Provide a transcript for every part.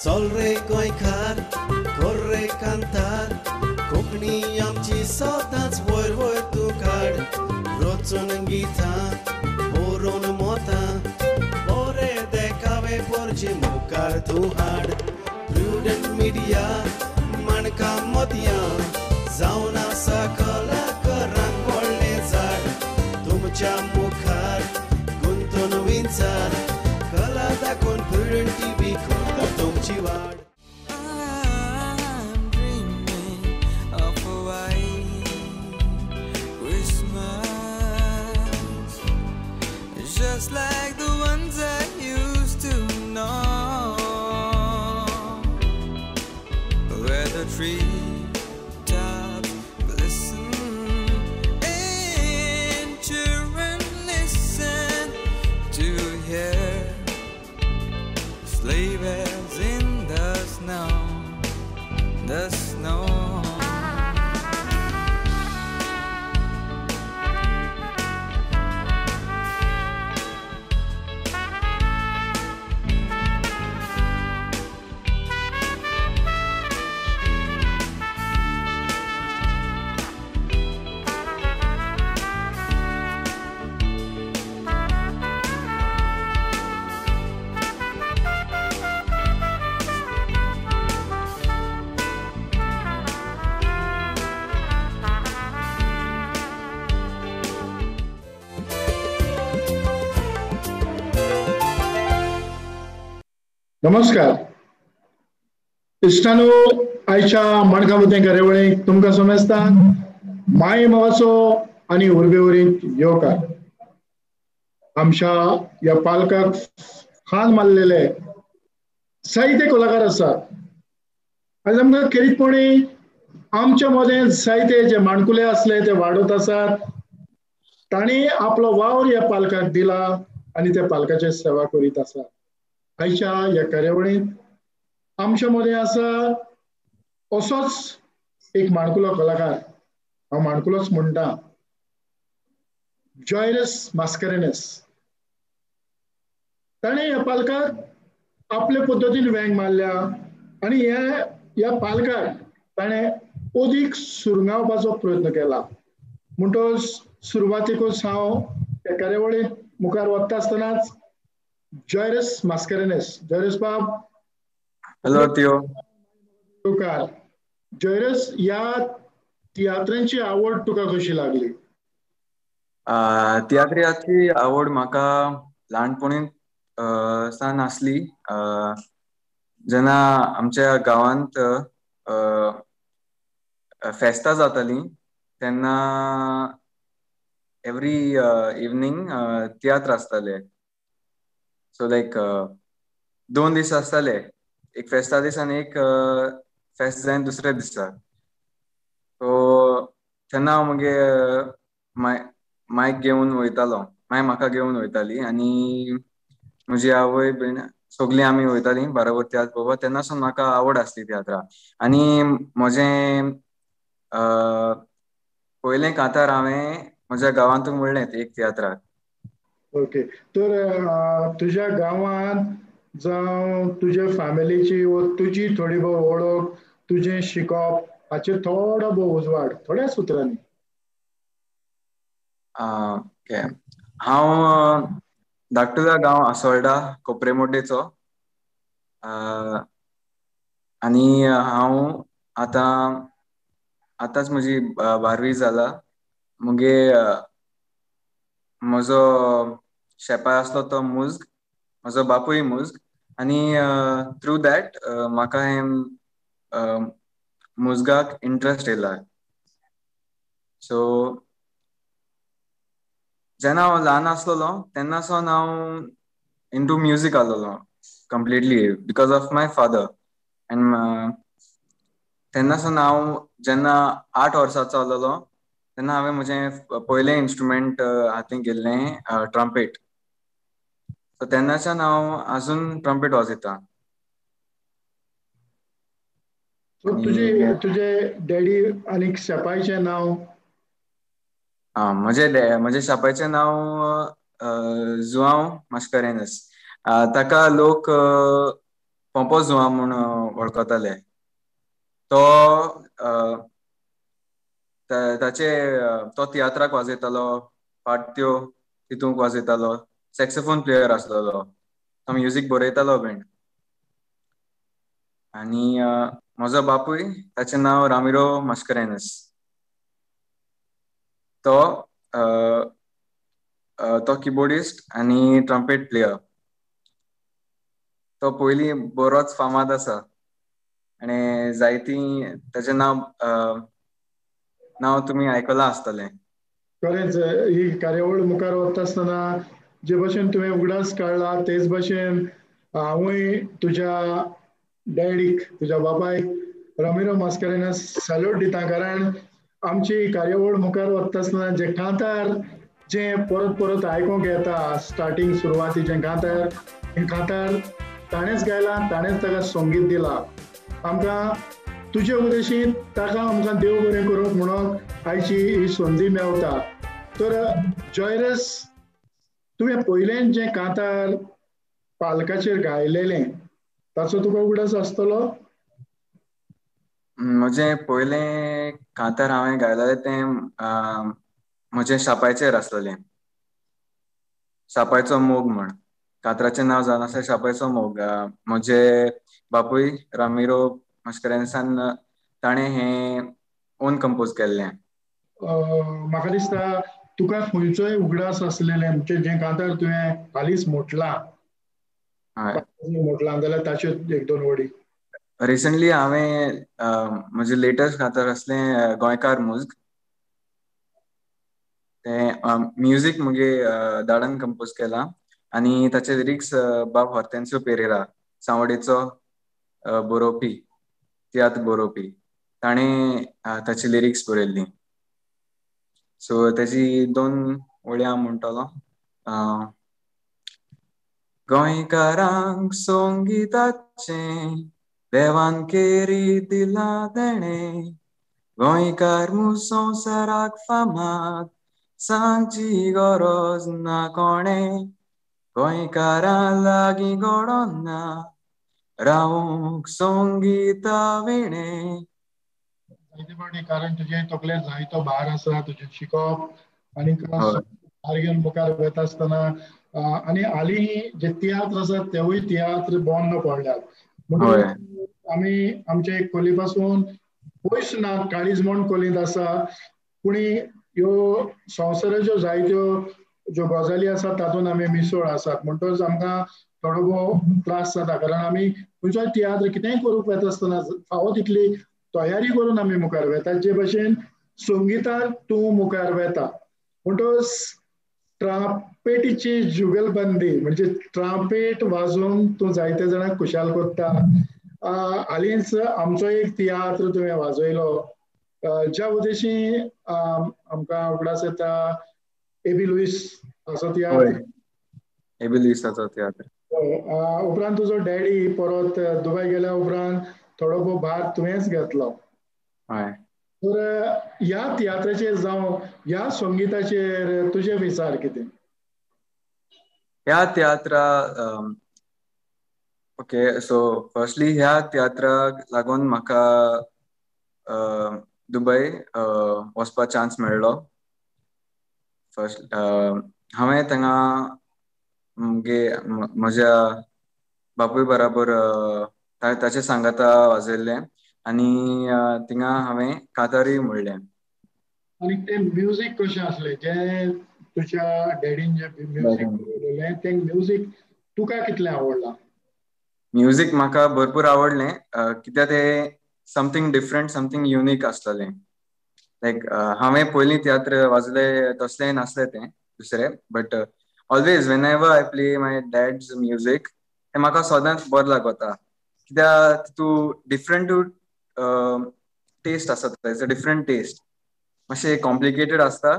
चल रे गोंयकार कर रे कांतार कोंकणी आमची सदांच वयर वयर तूं काड रचून गितां बरोवन मोतां बरें देखावे परचे मुखार तूं हाड प्रुडंट मिडिया माणकां मदयां जावन आसा कलाकारांक व्हडलें झाड तुमच्या मुखार गुंतून विचार कला दाखोवन प्रुडंट टीव्ही करता तुमची वाड. I'm dreaming of a white Christmas, just like the ones I used to know, where the treetops glisten and children listen to hear sleigh bells in the snow, the snow. नमस्कार इश्टानो आयच्या मणकामतें कार्यावळीक तुमकां समजता माय मोगाचो आनी उर्बेवरीत येवकार. आमच्या ह्या पालकाक हान मारलेले जायते कलाकार आसात. आयज आमकां खेरीतपणी आमच्या मदें जायते जे माणकुले असले ते वाडत आसात. तांणी आपलो वावर ह्या पालकाक दिला आनी त्या पालकाची सेवा करीत आसात. आयच्या ह्या कार्यावळींत आमच्या मदें आसा असोच एक माणकुलो कलाकार. हांव माणकुलोच म्हणटा, जॉयरस मास्कारेन्हस. ताणें ह्या पालकाक आपले पद्दतीन वेंग मारल्या आनी ह्या पालकाक ताणें अदीक सुरंगावपाचो प्रयत्न केला. म्हणटच सुरवातेकूच हांव ह्या कार्यावळींत मुखार वता आसतनाच जॉयरस मास्कारेन्हस. जॉयरस बाब, हॅलो तियो. जॉयरस, ह्या तियात्रांची आवड तुका कशी लागली? तियात्राची आवड म्हाका ल्हानपणीन सान आसली. जेन्ना आमच्या गांवांत फेस्तां जातालीं तेन्ना एवरी इवनिंग तियात्र आसताले. सो लायक 2 दीस आसताले, एक फेस्ता दीस आनी एक फेस्त जायन दुसऱ्या दिसा. सो तेन्ना हांव मगे मायक घेवन वयतालो. माय म्हाका घेवन वयताली आनी म्हजी आवय बीन सगलीं आमी वयतालीं बाराबर तियात्र पळोवपाक. तेन्नासून म्हाका आवड आसली तियात्रा. आनी म्हजें पयलें कांतार हांवें म्हज्या गांवांतून म्हणलें एक तियात्राक. ओके, तर तुज्या गांवांत जावं तुज्या फॅमिलीची व तुजी थोडी भोव वळख, तुजें शिकप हाचेर थोडो भोव उजवाड थोड्या सुत्रांनी. ओके, हांव धाकटुला गांव आसोळडा कोपरेमोड्डेचो. आनी हांव आतांच म्हजी 12वी जाला. मुगे म्हजो शेपाय आसलो तो मुज्ग, म्हजो बापूय मुज्ग. आनी थ्रू दॅट म्हाका हें मुजगाक इंट्रस्ट येयला. सो जेन्ना हांव ल्हान आसलोलो तेन्नासून हांव इंटू म्युजीक आहलोलो completely because of my father. And तेन्नासून हांव जेन्ना 8 वर्साचो आहलोलो तेन्ना हांवें म्हजें पयलें इंस्ट्रुमेंट हातींत घेतलें, ट्रम्पेट. सो तेन्नाच्यान हांव आजून ट्रम्पेट वाजयतां. तुजे डॅडी आनी शेपायचें नांव? म्हजे शापाचें नांव जुआंव मास्कारेन्हस. ताका लोक पोंपो जुआ म्हूण वळखताले. तो ताचे तो तियात्राक वाजयतालो, पार्ट्यो तितूंक वाजयतालो, सॅक्सोफोन प्लेयर आसलेलो, तो म्युझिक बरयतालो बीन. आनी म्हजो बापूय ताचें नांव रामिरो मास्करेनस. तो किबोर्डिस्ट आनी ट्रम्पेट प्लेयर. तो पयलीं बरोच फामाद आसा आनी जायतीं ताचें नांव तुमी आयकलां आसतलें. खरेंच ही कार्यावळ मुखार वता आसतना जे भशेन तुवें उगडास काडला तेच भशेन हांवूय तुज्या डॅडीक, तुज्या बापायक रामिरो मास्करेनस सॅल्यूट दिता. कारण आमची कार्यावळ मुखार वता आसतना जे कांतार जे परत परत आयकूंक येता, स्टार्टींग सुरवातीचें कांतार, हें कांतार ताणेंच गायला, ताणेंच ताका संगीत दिलां. आमकां तुजे उद्देशीत ताका आमकां देव बरें करूंक म्हणून आयची ही संदी मेवता. तर जॉयरस, तुवें पयलें जें कांतार पालकाचेर गायलेलें ताचो तुका उगडास आसतलो? म्हजें पयलें कांतार हांवें गायलेलें तें म्हजें शापायचेर आसलेलें, शापायचो मोग म्हण. कांतराचें नांव जावन आसा शापायचो मोग. म्हजे बापूय रामिरो मास्करेनसान ताणें हें ओन कंपोज केल्लें. म्हाका दिसता तुका खंयचोय उगडास आसलेलें म्हणजे जें कांतार तुवें हालींच म्हटलां जाल्यार ताच्यो एक दोन वडी. रिसंटली हांवें म्हजें लेटस्ट कांतार आसलें गोंयकार मुज्ग. तें म्युझीक मुगे दाडान कंपोज केलां आनी ताचे लिरिक्स बाब हॉर्तेन्सियो पेरेरा, सांवडेचो बरोवपी, तियात्र बरोवपी, ताणें ताची लिरिक्स बरयल्लीं. सो तेजी दोन वळी हांव म्हणटलों. गोंयकारांक संगिताचें देवान केरी दिलां तेणें, गोंयकार म्हूण संवसाराक फामाद, सांगची गरज ना कोणें, गोंयकारां लागीं घोडो ना, रावूंक संगिता विणें. कारण तुजे तकलेर जायतो भार आसा, तुजें शिकोवप आनी भार घेवन मुखार वता आसतना आनी हालीं जे तियात्र आसात तेवूय तियात्र बंद पडल्यात. म्हणून आमी आमचे खोली पासून पयस ना, काळीज म्हूण खोलींत आसा, पूण ह्यो संवसाराच्यो जायत्यो ज्यो गजाली आसात तातूंत आमी मिसळ आसात. म्हणटच आमकां थोडो भोव त्रास जाता. कारण आमी खंयचोय तियात्र कितेंय करूंक वता आसतना फावो तितली तयारी करून आमी मुखार वेतात. जे भशेन संगिताक तूं मुखार वेता म्हणटच ट्राम्पेटीची जुगलबंदी म्हणजे ट्राम्पेट वाजोवन तूं जायते जाणांक खुशाल कोत्ता. हालींच आमचो एक तियात्र तुवें वाजयलो ज्या उद्देशी आमकां उगडास येता, एबी लुईस असो तियात्र. एबी लुईसाचो तियात्र. उपरांत तुजो डॅडी परत दुबय गेल्या उपरांत थोडो भोव भार तुवेंच घेतलो. तर ह्या तियात्राचेर जावं ह्या संगीताचेर तुजे विचार कितें? ह्या तियात्रा ओके, सो फर्स्टली ह्या तियात्राक लागून म्हाका दुबय वचपा चान्स मेळ्ळो. फर्स्ट हांवें थिंगा म्हज्या बापूय बराबर ताचे सांगाता वाजयल्लें आनी थिंगा हांवें कांतारूय म्हणलें. आनी तें म्युजीक कशें आसलें जें तुज्या डॅडीन जें म्युजीक बरयलेलें तें म्युजीक तुका कितलें आवडलां? म्युजीक म्हाका भरपूर आवडलें कित्याक तें समथींग डिफरंट, समथींग युनीक आसलेलें. लायक हांवें पयलीं तियात्र वाजयलें तसलें नासलें तें दुसरें, but always whenever I play my dad's music तें म्हाका सदांच बरें लागता. कित्याक तितूंत डिफरंट टेस्ट आसा, तेजो डिफरंट टेस्ट. मातशें कॉम्प्लिकेटेड आसता,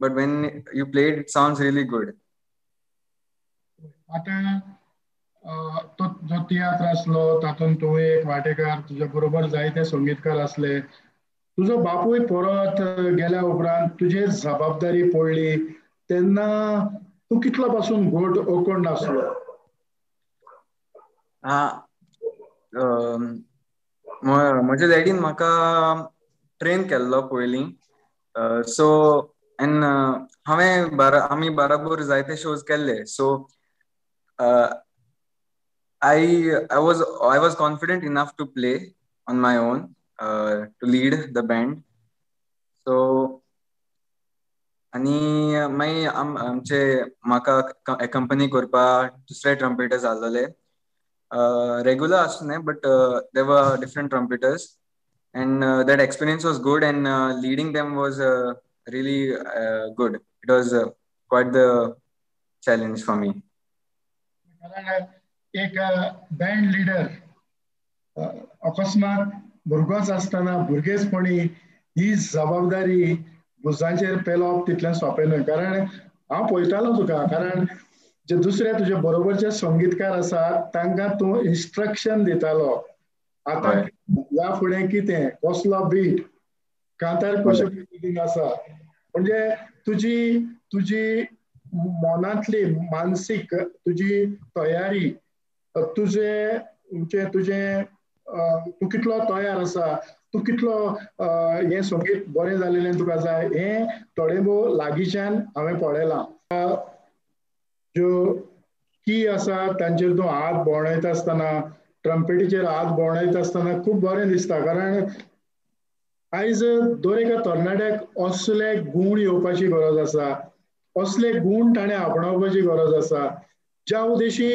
but Wien you play it sounds really good. आतां तो जो तियात्र आसलो तातूंत तूं एक वांटेकार, तुज्या बरोबर जायते संगीतकार आसले. तुजो बापूय परत गेल्या उपरांत तुजेर जबाबदारी पडली तेन्ना तूं कितलो पासून घोट ओकोंड आसलो? म्हज्या डॅडीन म्हाका ट्रेन केल्लो पयलीं. सो एन आमी बाराबोर जायते शोज केल्ले. So I was confident enough to play on my own, to lead the band. So आणि मागीर आमचे म्हाका accompany करपाक दुसरे ट्रम्पेटर्स आसलेले. Regular आसुने, but there were different trumpeters, and that experience was good, and leading them was really good. It was quite the challenge for me. एक band leader अकस्मात भुरगोच आसतना भुरगेचपणी ही जबाबदारी भुजांचेर पेलोवप तितलें सोंपें न्हय. कारण हांव पळयतालो तुका, कारण जे दुसरे तुजे बरोबरचे संगीतकार आसात तांकां तूं इन्स्ट्रक्शन दितालो. आतां ह्या फुडें कितें, कसलो बीट, कांतार कशे पद्दतीन आसा. म्हणजे तुजी मनांतली मानसीक तुजी तयारी, तुझे तूं कितलो तयार आसा, तूं कितलो हें संगीत बरें जालेलें तुका जाय, हें थोडे भोव लागींच्यान हांवें पळयलां. ज्यो की आसा तांचेर तूं हात भोंवडायता आसतना, ट्रम्पेटीचेर हात भोंवडायता आसतना खूब बरें दिसता. कारण आयज दर एका तरणाट्याक असले गूण येवपाची गरज आसा, असले गूण ताणें आपणावपाची गरज आसा, ज्या उद्देशी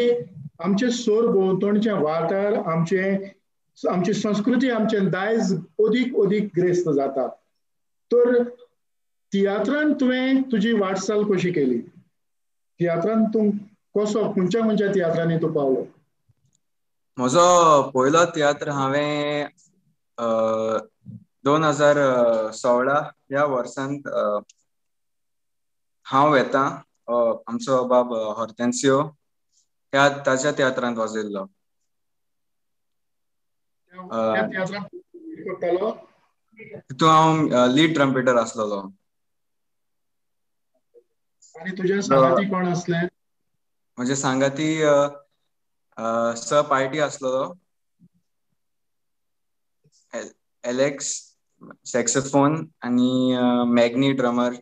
आमचे सोर भोंवतणचे वाठार, आमची संस्कृती, आमचें दायज अदीक ग्रेस्त जाता. तर तियात्रान तुवें तुजी वाटचाल कशी केली? तियात्रान तूं कसो, खंयच्या तियात्रांनी तूं पावलो? म्हजो पयलो तियात्र हांवें 2016 ह्या वर्सान हांव येता आमचो बाब हॉर्टेन्सियो ताच्या तियात्रांत वाजयल्लो. तितून हांव लीड ट्रम्पेटर आसलेलो. आनी तुजे सांगाती कोण आसले? म्हजे सांगाती स पार्टी आसलेलो, एलेक्स सॅक्सोफोन आनी मॅग्नी ड्रमर,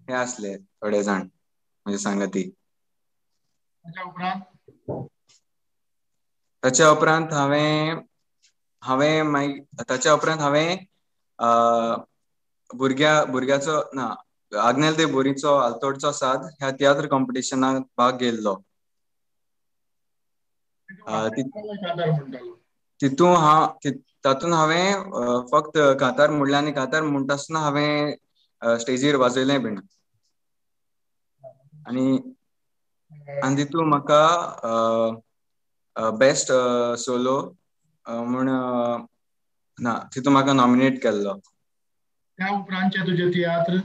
हे आसले थोडे जाण म्हजे सांगाती. ताच्या उपरांत हांवें भुरग्याचो ना आग्नेल ते बोरीचो आल्तोडचो साद ह्या तियात्र कॉम्पिटिशनाक भाग घेयल्लो. तातून हांवें फक्त कांतार म्हणलें, आनी कांतार म्हणटा आसतना हांवें स्टेजीर वाजयलें बीन. आनी तितून म्हाका बेस्ट सोलो म्हूण तितून म्हाका नॉमिनेट केल्लो. त्या उपरांतचे तुजे तियात्र?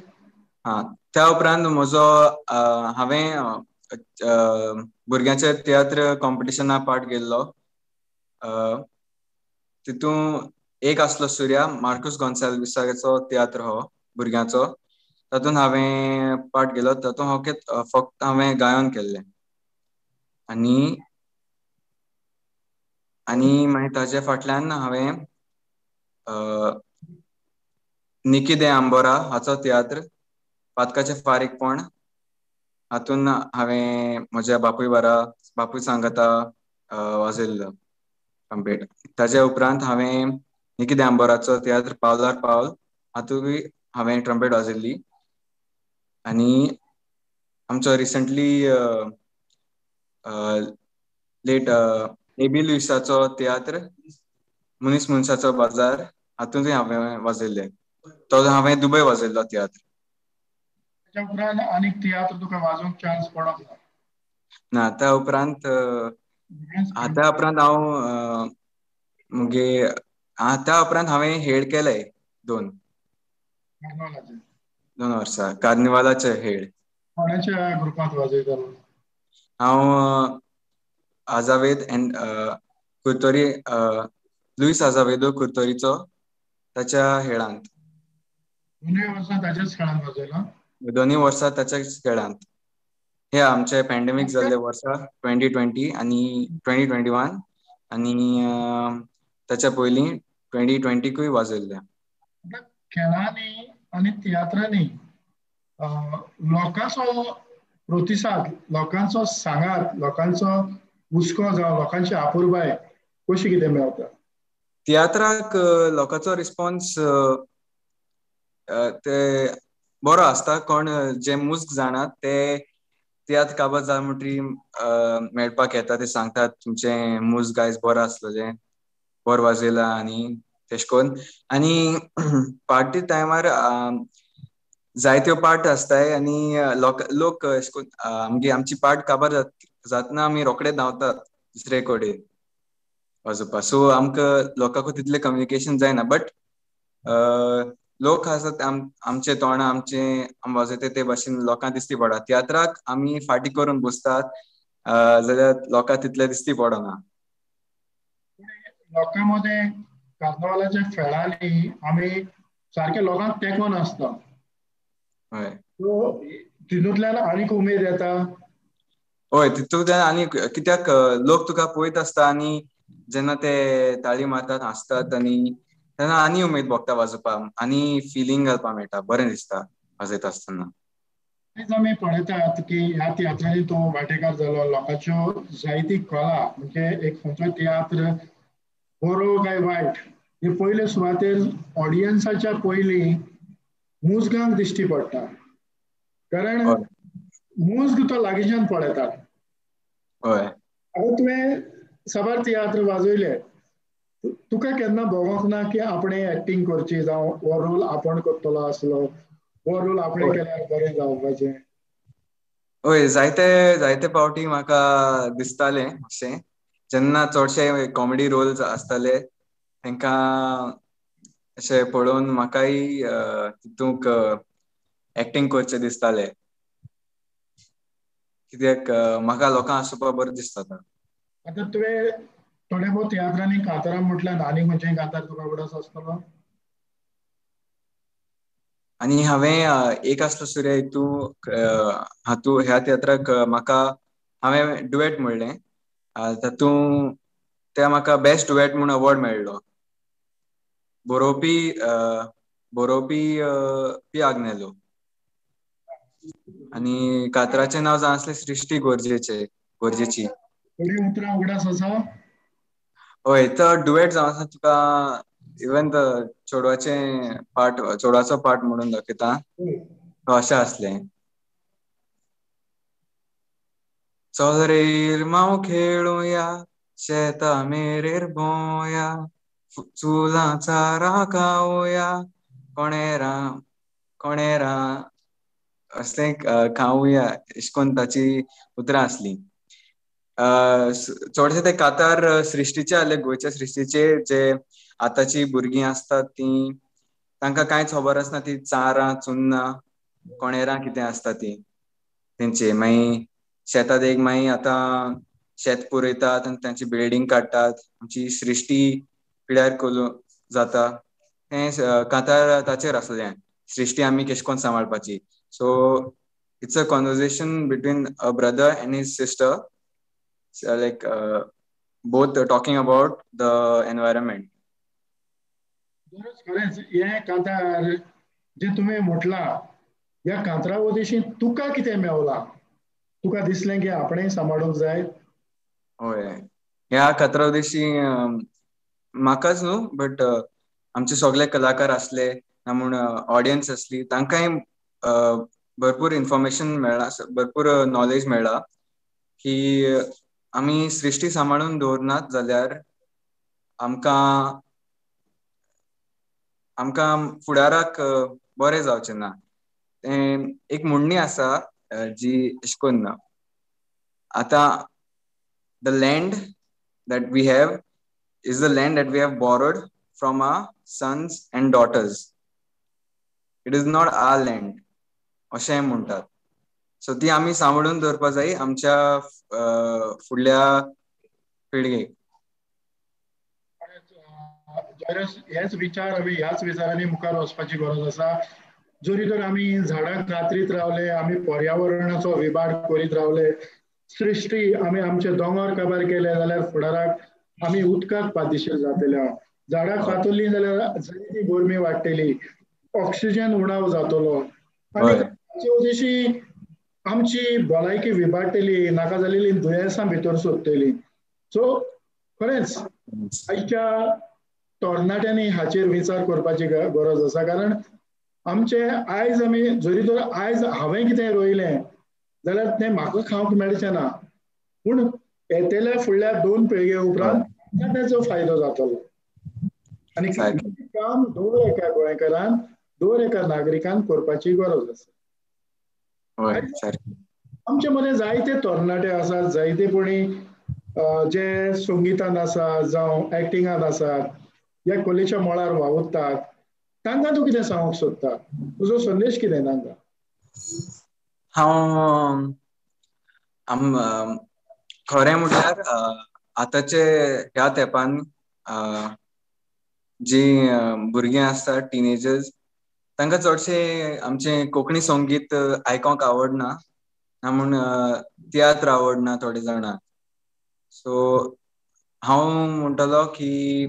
त्या उपरांत म्हजो हांवें भुरग्यांच्या तियात्र कॉम्पिटिशनाक पार्ट घेयल्लो. तितून एक आसलो सूर्या मार्कूस गॉन्साल्विसाचो तियात्र हो भुरग्यांचो. तातूंत हांवें पार्ट घेयलो. तातूंत फक्त हांवें गायन केल्लें. आनी मागीर ताचे फाटल्यान हांवें निकी दे आंबोरा हाचो तियात्र पातकाचें फारीकपण, हातून हांवें म्हज्या बापूय सांगाता वाजयल्लो ट्रम्पेट. ताचे उपरांत हांवें निकी दे आंबोराचो तियात्र पावलार पावल, हातूंय हांवें ट्रम्पेट वाजयल्ली. आनी आमचो रिसंटली लेट एबी लुइसाचो तियात्र मनीस मनशाचो बाजार, हातूंतय हांवें वाजयल्लें. तो हांवें दुबय वाजयल्लो तियात्र. ताच्या उपरांत आनीक तियात्र तुका वाजोवंक चान्स पडोंक ना? ना, त्या उपरांत हांव त्या उपरांत हांवें हेड केले 2 वर्सां कार्निवालाचे हेड. कोणाच्या ग्रुपांत वाजयतालो? हांव आजावेद एंड कुर्तोरी, लुईस आजावेदो कुर्तोरीचो ताच्या हेडांत. दोनूय वर्सां ताच्याच खेळांत वाजयलो? दोनूय वर्सां ताच्याच खेळांत. हे आमचे पॅन्डेमीक जाल्ले वर्सा 2020 आनी 2021 आणि ताच्या पयलीं 2020 वाजयल्ले. खेळांनी आणि तियात्रांनी लोकांचो प्रतिसाद, लोकांचो सांगात, लोकांचो हुस्को जावं, लोकांची आपुरबाय कशी कितें मेळटा? तियात्राक लोकांचो रिस्पॉन्स ते बरो आसता. कोण जे मुस्क जाणात ते तियात्र काबार जाय म्हणटरी मेळपाक येता. ते सांगतात तुमचें मुस्क आयज बरो आसलेलें, बरो वाजयला आनी तेश कोन. आनी पार्टी टायमार जायत्यो पार्ट आसताय आनी लोक आमची पार्ट काबार जातना आमी रोखडे धांवतात दुसरे कडेन वाजोवपाक. सो आमकां लोकांकूय तितलें कम्युनिकेशन जायना. बट लोक आसात आमचे तोंडां आमी वाजयता ते भाशेन लोकांक दिसती पडा. तियात्राक आमी फाटी करून बसतात जाल्यार लोकांक तितलें दिसती पडना. लोकांमध्ये कार्नावालाच्या खेळांनी आमी सारखे लोकांक तेंकोन आसता. हय, तितूंतल्यान आनीक उमेद येता. हय, तितूंतल्यान आनी कित्याक लोक तुका पळयत आसता आनी जेन्ना ते ताळी मारतात, हांसतात आनी तेन्ना आनी उमेद भोगता वाजोवपाक. आनी फिलींग घालपाक मेळटा, बरें दिसता वाजयता आसतना. आयज आमी पळयतात की ह्या तियात्रांनी तूं वांटेकार जालो. लोकांच्यो जायती कला म्हणजे एक खंयचो तियात्र बरो काय वायट हे पयले सुवातेर ऑडियन्साच्या पयलीं मुजगांक दिश्टी पडटा. कारण हय, मुजग तो लागींच्यान पळयता. हय. आतां तुवें साबार तियात्र वाजयले, तुका केन्ना भोगोंक ना की आपणें एक्टींग करची, जावं हो रोल आपण करतलो आसलो, हो रोल आपणें केल्यार बरें जावपाचें? हय, जायते फावटी म्हाका दिसतालें अशें. जेन्ना चडशे कॉमेडी रोल्स आसताले तेंकां अशें पळोवन म्हाकाय तितूंक एक्टींग करचें दिसतालें. कित्याक म्हाका लोकांक हांसोवपाक बरें दिसता. आतां तुवें थोडे भोव तियात्रांनी कांतारां म्हटल्यार आनी खंयचेय कांतार तुका उगडास आसतलो? आनी हांवें एक आसलो सूर्या हातूं ह्या तियात्राक हांवें डुएट म्हणलें. तातूंत ते म्हाका बेस्ट डुएट म्हूण अवॉर्ड मेळ्ळो. बरोवपी पी आग्नेलो आनी कातराचें नांव जावन आसलें सृश्टी गोरजेची. थोडी उतरां उगडास आसा? हय, तो डुएट जावन आसा. तुका इवन चेडवाचो पार्ट म्हणून दाखयता. तो अशें आसलें. चल रे मांव खेळुया, शेता मेरेर भोंवया, चुलांचा राखावया, कोणेरा असलें खावया, अशें करून ताची उतरां आसलीं. चडशे ते कांतार सृश्टीचे आहले, गोंयच्या सृश्टीचे. जे आतांची भुरगीं आसतात तीं तांकां कांयच खबर आसना. ती चारां चुन्नां कोणेरां कितें आसता ती तेंचे. मागीर शेतांत मागीर आतां शेत पुरयतात आनी तांची बिल्डींग काडटात. आमची सृश्टी पिड्यार जाता. हें कांतार ताचेर आसलें. सृश्टी आमी कशें करून सांबाळपाची. So it's a conversation between a brother and his sister, like both talking about the environment. खरेंच हे कांतार जे तुवें म्हटलां, ह्या कांतरा उद्देशीं तुका कितें मेवलां? तुका दिसलें की आपणें सांबाळूंक जाय? हय, ह्या कांतरा उद्देशीं म्हाकाच न्हू, बट आमचे सगळे कलाकार आसले, म्हूण ऑडियन्स आसली, तांकांय भरपूर इन्फॉर्मेशन मेळ्ळा, भरपूर नॉलेज मेळ्ळा की आमी सृश्टी सांबाळून दवरनात जाल्यार आमकां फुडाराक बरें जावचें ना. एक म्हणणी आसा जी अशें करून आतां the land that we have is the land that we have borrowed from our sons and daughters. It is not our land. अशें म्हणटात. सो ती आमी सांबाळून दवरपा जाय आमच्या फुडल्या पिळगेक. हेच विचार आमी ह्याच विचारांनी मुखार वचपाची गरज आसा. जरी तर आमी झाडां कातरीत रावले, आमी पर्यावरणाचो विभाग करीत रावले, सृश्टी आमी आमचे दोंगर काबार केले जाल्यार फुडाराक आमी उदकाक पातशीर जातले, झाडां कातरली जाल्यार जायती गरमी वाडटली, ऑक्सिजन उणाव जातलो आनी उद्देशी आमची भलायकी विबाडटली, नाका जाल्ली दुयेंसां भितर सोदतली. सो खरेंच आयच्या तरणाट्यांनी हाचेर विचार करपाची गरज आसा, कारण आमचे आयज आमी जरी तर आयज हांवें कितें रोयलें जाल्यार तें म्हाका खावंक मेळचें ना, पूण येतल्या फुडल्या 2 पिळगे उपरांत ताचो फायदो जातलो. आनी काम दर एका गोंयकारान, दर एका नागरिकान करपाची गरज आसा. आमचे मदें जायते तरणाटे आसात, जायते कोणी जे संगीतांत आसात जावं एक्टिंगांत आसात, ह्या कलेच्या मळार वावुरतात, तांकां तूं कितें सांगूंक सोदता? तुजो संदेश कितें तांकां? हांव खरें म्हटल्यार आतांचे ह्या तेंपान जी भुरगीं आसतात, टिनेजर्स, तांकां चडशे आमचे कोंकणी संगीत आयकोंक आवडना, ना म्हूण तियात्र आवडना थोडे जाणांक. सो हांव म्हणटलो की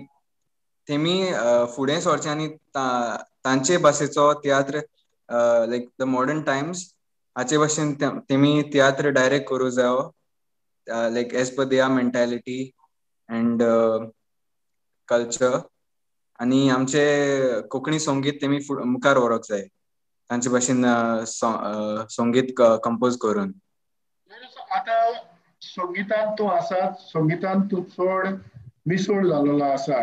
तेमी फुडें सरचें आनी तांचे भाशेचो tiatr, like the modern times, हाचे भाशेन तेमी तियात्र डायरेक्ट करूं जायो, like as per their mentality and culture. आनी आमचे कोंकणी संगीत तेमी मुखार व्हरोंक जाय, तांचे भाशेन संगीत कंपोज करून. आतां संगीतांत तूं आसात, संगीतांत तूं चड मिसळ जाल्लो आसा,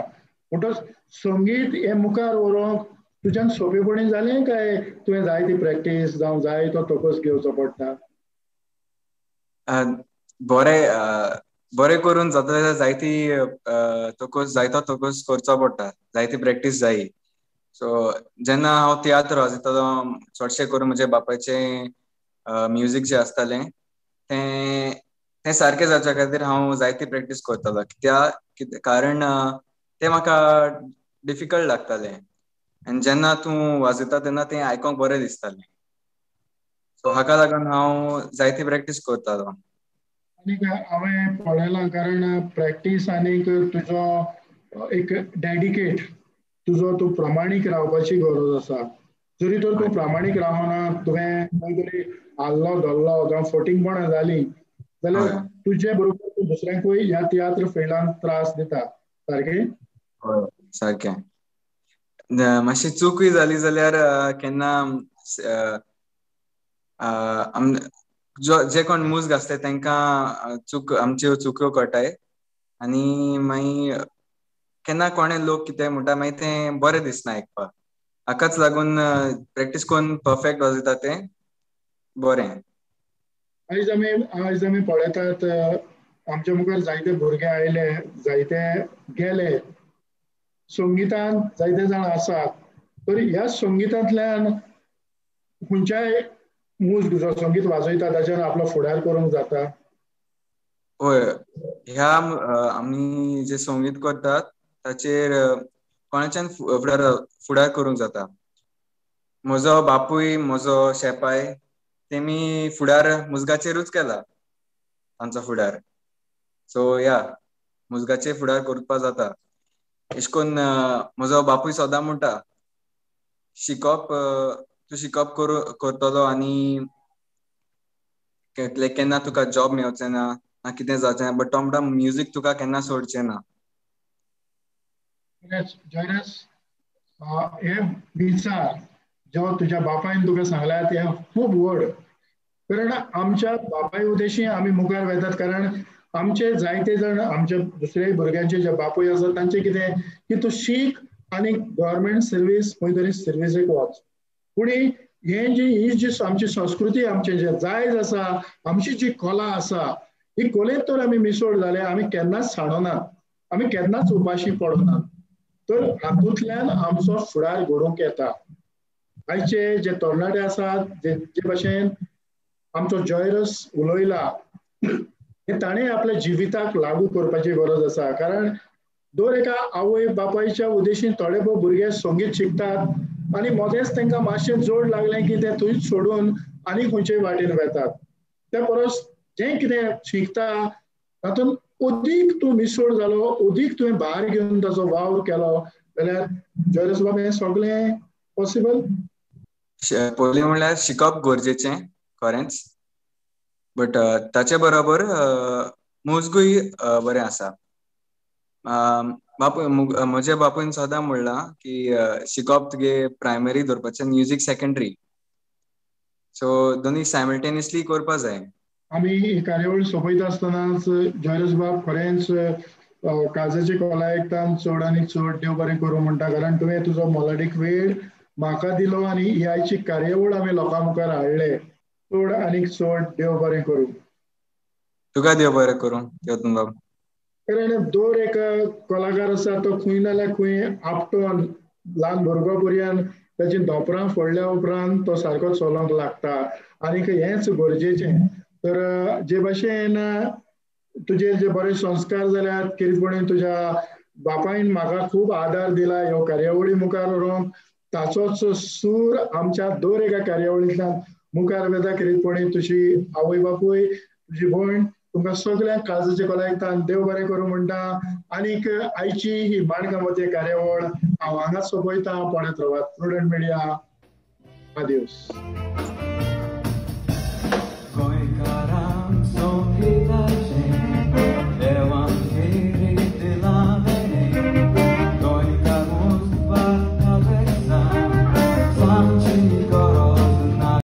म्हणटच संगीत हे मुखार व्हरोंक तुज्यान सोंपेपणी जालें काय तुवें जाय ती प्रॅक्टीस जावं जाय तो तोकस घेवचो पडटा? बरें करून जाता जाल्यार जायतो तोकस करचो पडटा, जायती प्रॅक्टीस जायी. सो जेन्ना हांव तियात्र वाजयतालो, चडशें करून म्हज्या बापायचें म्युजीक जें आसतालें तें सारकें जावचे खातीर हांव जायती प्रॅक्टीस करतालो, कारण तें म्हाका डिफिकल्ट लागतालें, आनी जेन्ना तूं वाजयता तेन्ना तें आयकोंक बरें दिसतालें. सो हाका लागून हांव जायती प्रॅक्टीस करतालो. आनीक हांवें पळयलां, कारण प्रॅक्टीस आनीक तुजो एक डेडिकेट, तुजो तूं प्रामाणीक रावपाची गरज आसा. जरी तर तूं प्रामाणीक रावना, तुवें खंय तरी हाल्लो धरलो जावं फटींगपणां जालीं जाल्यार तुजे बरोबर तूं दुसऱ्यांकूय ह्या तियात्र फिल्डांत त्रास दिता, सारकें? सारकें. मातशी चूकय जाली जाल्यार केन्ना जे कोण मूज आसताय तांकां आमच्यो चुक्यो कळटाय, आनी मागीर केन्ना कोणे लोक कितें म्हणटा मागीर तें बरें दिसना आयकपाक. हाकाच लागून प्रॅक्टीस करून परफेक्ट वाजयता तें बरें. आयज आमी पळयतात, आमच्या मुखार जायते भुरगे आयले, जायते गेले, संगीतांत जायते जाण आसात, तरी ह्या संगीतांतल्यान खंयच्याय मूज जो संगीत वाजयता ताचेर आपलो फुडार करूंक जाता? होय, ह्या आमी जे संगीत करतात ताचेर कोणाच्यान फुडार करूंक जाता. म्हजो बापूय, म्हजो शेपाय, तेमी फुडार मुजगाचेरूच केला तांचो फुडार. सो या मुजगाचेर फुडार करपा जाता. अशें करून म्हजो बापूय सदां म्हणटा, तूं शिकप करतलो आनी केन्ना तुका जॉब मेळचें ना कितें जावचें ना, बट तो म्हणटा म्युजीक तुका केन्ना सोडचें ना. जयराज, हे विचार जो तुज्या बापायन तुका सांगला ते खूब व्हड, कारण आमच्या बापाय उद्देशी आमी मुखार वतात, कारण आमचे जायते जाण आमच्या दुसऱ्या भुरग्यांचे जे बापूय आसा तांचे कितें की तूं शीक आनी गव्हर्मेंट सर्वीस खंय तरी सर्विसेक वच. पूण ही जी आमची संस्कृती, आमचे जे जायज आसा, आमची जी कला आसा, ही कलेंत तर आमी मिसळ जाले, आमी केन्नाच साणोना, आमी केन्नाच उपाशी पडना. तर हातूंतल्यान आमचो फुडार घडोवंक येता. आयचे जे तरणाटे आसात, जे भाशेन आमचो जयरस उलयला, हे ताणें आपल्या जिविताक लागू करपाची गरज आसा, कारण दर एका आवय बापायच्या उद्देशीन थोडे भुरगे संगीत शिकतात आनी मदेंच तांकां मातशें जोड लागलें की ते थंयच सोडून आनी खंयचेय वाटेन वेतात. त्या परस जें कितें शिकता तातूंत उदीक तूं मिसळ जालो, उदीक तुवें भायर घेवन ताचो वावर केलो जाल्यार जॉयरस बाब हें सगळें पॉसिबल. पयलीं म्हणल्यार शिकप गरजेचें खरेंच, बट ताचे बरोबर मोजगूय बरें आसा. म्हज्या बापून सदां म्हणलां की शिकप तुगे प्रायमरी धरपाचें, म्युजीक सेकंडरी. सो दोनी सायमल्टेनियसली करपा जाय. आमी ही कार्यावळ सोंपयता आसतनाच जॉयरस बाब खरेंच काळजाची कोलायकतान चड आनी चड देव बरें करूं म्हणटा, कारण तुवें तुजो मोलादीक वेळ म्हाका दिलो आनी ही आयची कार्यावळ आमी लोकां मुखार हाडले. चड आनीक चड देव बरें करूं. तुका देव बरें करूं यत्न बाब. कारण दर एक कलाकार आसा तो खंय ना जाल्यार खंय आपटोन ल्हान भुरगो पर्यंत ताची धोपरां फोडल्या उपरांत तो सारको चलोंक लागता, आनीक हेंच गरजेचें. तर जे भाशेन तुजे जे बरे संस्कार जाल्यात, कितेंपणी तुज्या बापायन म्हाका खूब आदार दिला ह्यो कार्यावळी मुखार व्हरोंक, ताचोच सूर आमच्या दर एका कार्यावळींतल्यान मुखार वेता. कितेंपणी तुजी आवय बापूय, तुजी भयण, तुमकां सगळ्यांक काळजाचे कोलायकतान देव बरें करूं म्हणटा. आनीक आयची ही माणकामती कार्यावळ हांव हांगाच सोंपयता. पळयत रावात प्रुडंट मिडिया. आदियोस.